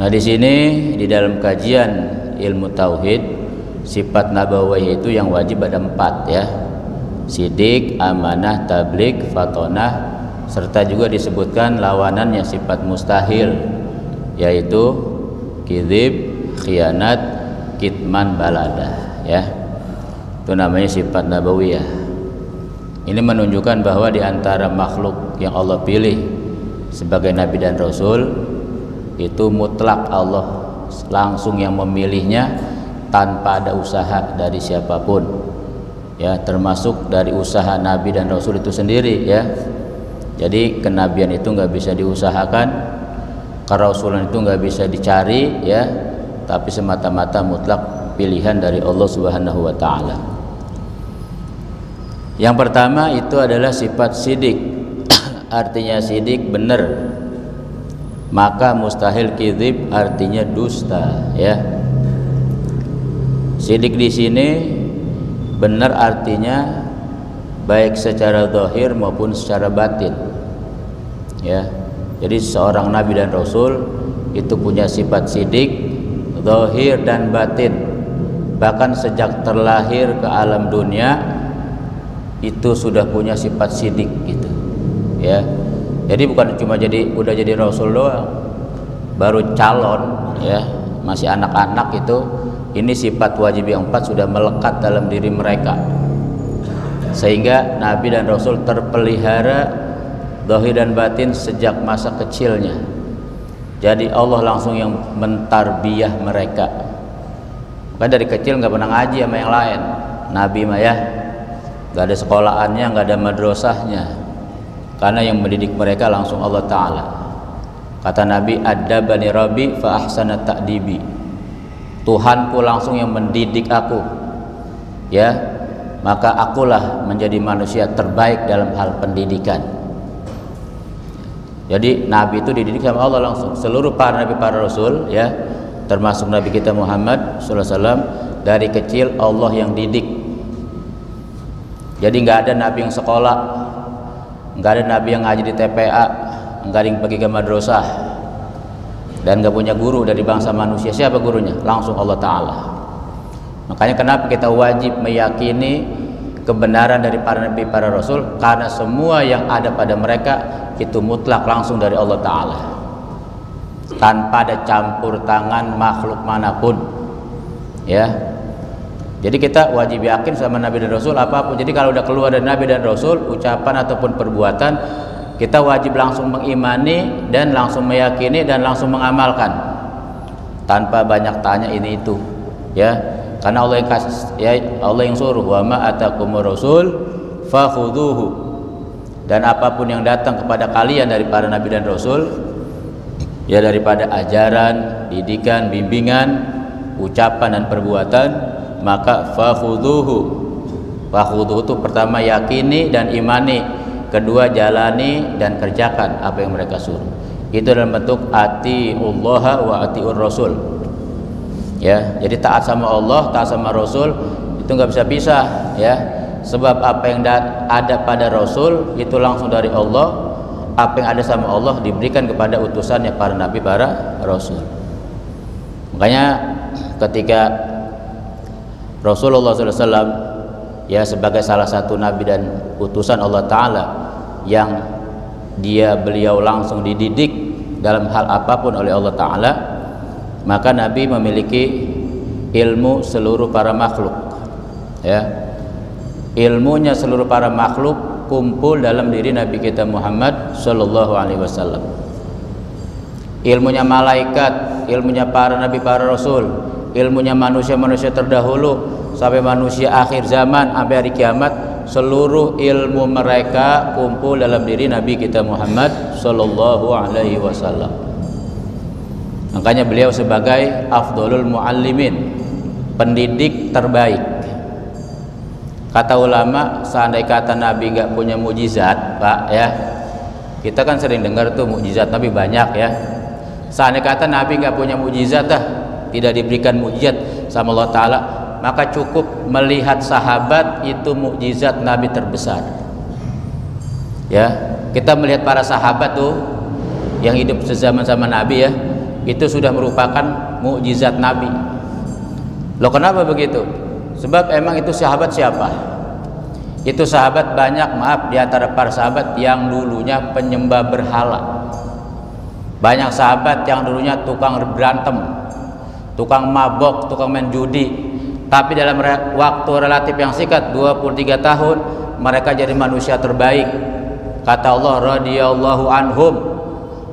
Nah, di sini di dalam kajian ilmu tauhid, sifat nabawiyah itu yang wajib ada 4 ya. Sidik, amanah, tabligh, fatonah, serta juga disebutkan lawanannya sifat mustahil, yaitu kidzib, khianat, kitman, baladah ya. Itu namanya sifat nabawiyah. Ini menunjukkan bahwa di antara makhluk yang Allah pilih sebagai nabi dan rasul itu mutlak Allah langsung yang memilihnya tanpa ada usaha dari siapapun ya, termasuk dari usaha nabi dan rasul itu sendiri ya. Jadi kenabian itu nggak bisa diusahakan, kerasulan itu nggak bisa dicari ya, tapi semata-mata mutlak pilihan dari Allah Subhanahu wa taala. Yang pertama itu adalah sifat sidik. Artinya sidik benar. Maka mustahil kidzib artinya dusta ya. Sidik di sini benar artinya baik secara zahir maupun secara batin ya. Jadi seorang nabi dan rasul itu punya sifat sidik zahir dan batin. Bahkan sejak terlahir ke alam dunia itu sudah punya sifat sidik gitu ya. Jadi bukan cuma udah jadi rasul doang, baru calon ya, masih anak-anak itu, ini sifat wajib yang 4 sudah melekat dalam diri mereka, sehingga nabi dan rasul terpelihara zahir dan batin sejak masa kecilnya. Jadi Allah langsung yang mentarbiyah mereka. Kan dari kecil nggak pernah ngaji sama yang lain, nabi mah ya, nggak ada sekolahannya, nggak ada madrasahnya. Karena yang mendidik mereka langsung Allah Ta'ala. Kata Nabi, adabani rabbi fa ahsana ta'dibi. Tuhanku langsung yang mendidik aku ya, maka akulah menjadi manusia terbaik dalam hal pendidikan. Jadi Nabi itu dididik sama Allah langsung. Seluruh para nabi, para rasul ya, termasuk Nabi kita Muhammad SAW, dari kecil Allah yang didik. Jadi nggak ada nabi yang sekolah, nggak ada nabi yang ngaji di TPA, nggak ada yang pergi ke madrasah, dan nggak punya guru dari bangsa manusia. Siapa gurunya? Langsung Allah Ta'ala. Makanya kenapa kita wajib meyakini kebenaran dari para nabi, para rasul, karena semua yang ada pada mereka itu mutlak langsung dari Allah Ta'ala, tanpa ada campur tangan makhluk manapun ya. Jadi kita wajib yakin sama nabi dan rasul apapun. Jadi kalau udah keluar dari nabi dan rasul, ucapan ataupun perbuatan, kita wajib langsung mengimani dan langsung meyakini dan langsung mengamalkan tanpa banyak tanya ini itu ya. Karena Allah yang kasih ya, Allah yang suruh, wa ma atakumur rasul fakhudhuhu, dan apapun yang datang kepada kalian dari para nabi dan rasul ya, daripada ajaran, didikan, bimbingan, ucapan dan perbuatan, maka fakhudhuhu. Fakhudhuhu itu pertama yakini dan imani, kedua jalani dan kerjakan apa yang mereka suruh. Itu dalam bentuk atiullaha wa atiur rasul ya. Jadi taat sama Allah, taat sama rasul itu nggak bisa pisah ya. Sebab apa yang ada pada rasul itu langsung dari Allah, apa yang ada sama Allah diberikan kepada utusannya para nabi, para rasul. Makanya ketika Rasulullah SAW ya sebagai salah satu nabi dan utusan Allah Ta'ala yang beliau langsung dididik dalam hal apapun oleh Allah Ta'ala, maka Nabi memiliki ilmu seluruh para makhluk ya. Ilmunya seluruh para makhluk kumpul dalam diri Nabi kita Muhammad Sallallahu Alaihi Wasallam. Ilmunya malaikat, ilmunya para nabi, para rasul, ilmunya manusia-manusia terdahulu sampai manusia akhir zaman sampai hari kiamat, seluruh ilmu mereka kumpul dalam diri Nabi kita Muhammad Sallallahu Alaihi Wasallam. Makanya beliau sebagai afdolul muallimin, pendidik terbaik. Kata ulama, seandainya kata Nabi nggak punya mukjizat, Pak ya, kita kan sering dengar tuh mukjizat Nabi banyak ya. Seandainya kata Nabi nggak punya mukjizat tidak diberikan mukjizat sama Allah Ta'ala, maka cukup melihat sahabat itu mukjizat Nabi terbesar ya. Kita melihat para sahabat tuh yang hidup sezaman sama Nabi ya, itu sudah merupakan mukjizat Nabi. Loh kenapa begitu? Sebab emang itu sahabat siapa? Itu sahabat banyak, maaf, di antara para sahabat yang dulunya penyembah berhala. Banyak sahabat yang dulunya tukang berantem, tukang mabok, tukang main judi. Tapi dalam waktu relatif yang singkat, 23 tahun, mereka jadi manusia terbaik. Kata Allah, radhiyallahu anhum.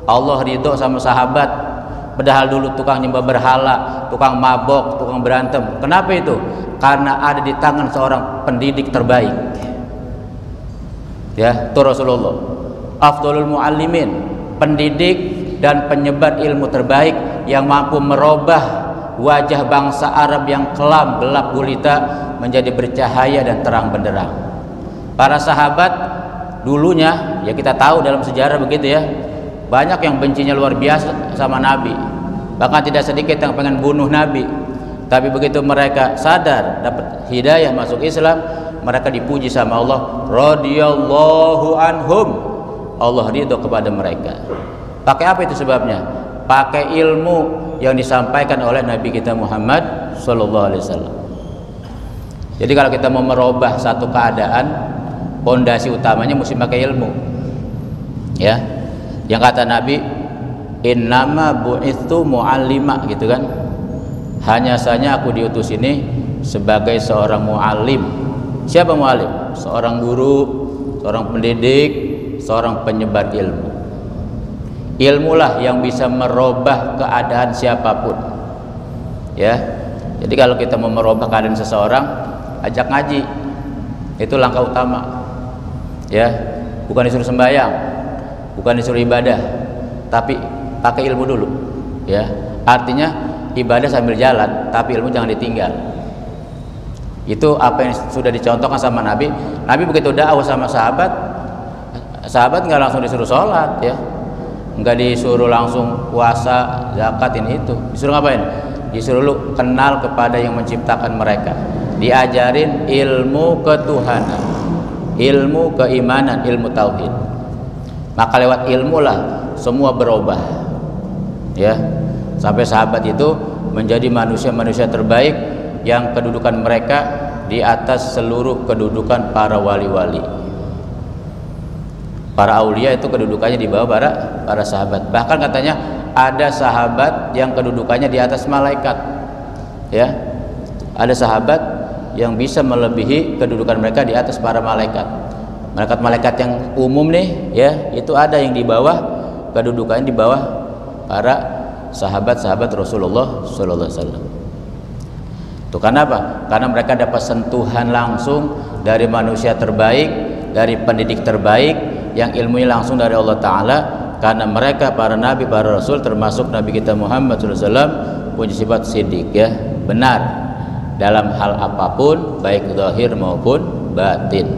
Allah ridho sama sahabat. Padahal dulu tukang nyembah berhala, tukang mabok, tukang berantem. Kenapa itu? Karena ada di tangan seorang pendidik terbaik. Ya, itu Rasulullah. Afdhalul muallimin, pendidik dan penyebar ilmu terbaik yang mampu merubah wajah bangsa Arab yang kelam, gelap gulita menjadi bercahaya dan terang benderang. Para sahabat dulunya, ya kita tahu dalam sejarah begitu ya, banyak yang bencinya luar biasa sama Nabi, bahkan tidak sedikit yang pengen bunuh Nabi. Tapi begitu mereka sadar dapat hidayah masuk Islam, mereka dipuji sama Allah, radhiyallahu anhum. Allah ridho kepada mereka. Pakai apa itu sebabnya? Pakai ilmu yang disampaikan oleh Nabi kita Muhammad sallallahu alaihi wasallam. Jadi kalau kita mau merubah satu keadaan, pondasi utamanya mesti pakai ilmu. Ya. Yang kata Nabi, innama bu'itsu mu'allima, gitu kan. Hanya saja aku diutus ini sebagai seorang muallim. Siapa muallim? Seorang guru, seorang pendidik, seorang penyebar ilmu. Ilmulah yang bisa merubah keadaan siapapun. Ya. Jadi kalau kita mau merubah keadaan seseorang, ajak ngaji. Itu langkah utama. Ya. Bukan disuruh sembahyang, bukan disuruh ibadah, tapi pakai ilmu dulu. Ya. Artinya ibadah sambil jalan, tapi ilmu jangan ditinggal. Itu apa yang sudah dicontohkan sama Nabi. Nabi begitu dakwah sama sahabat, sahabat nggak langsung disuruh sholat, ya, nggak disuruh langsung puasa, zakat, ini itu. Disuruh ngapain? Disuruh lu kenal kepada yang menciptakan mereka, diajarin ilmu ketuhanan, ilmu keimanan, ilmu tauhid. Maka lewat ilmu lah semua berubah, ya, sampai sahabat itu menjadi manusia-manusia terbaik yang kedudukan mereka di atas seluruh kedudukan para wali-wali. Para aulia itu kedudukannya di bawah para sahabat. Bahkan katanya ada sahabat yang kedudukannya di atas malaikat. Ya. Ada sahabat yang bisa melebihi kedudukan mereka di atas para malaikat. Malaikat-malaikat yang umum nih, ya, itu ada yang di bawah, kedudukannya di bawah para sahabat-sahabat Rasulullah sallallahu alaihi wasallam. Itu kenapa? Karena mereka dapat sentuhan langsung dari manusia terbaik, dari pendidik terbaik yang ilmunya langsung dari Allah Ta'ala. Karena mereka para nabi, para rasul, termasuk Nabi kita Muhammad SAW, punya sifat siddiq, ya, benar dalam hal apapun, baik zahir maupun batin.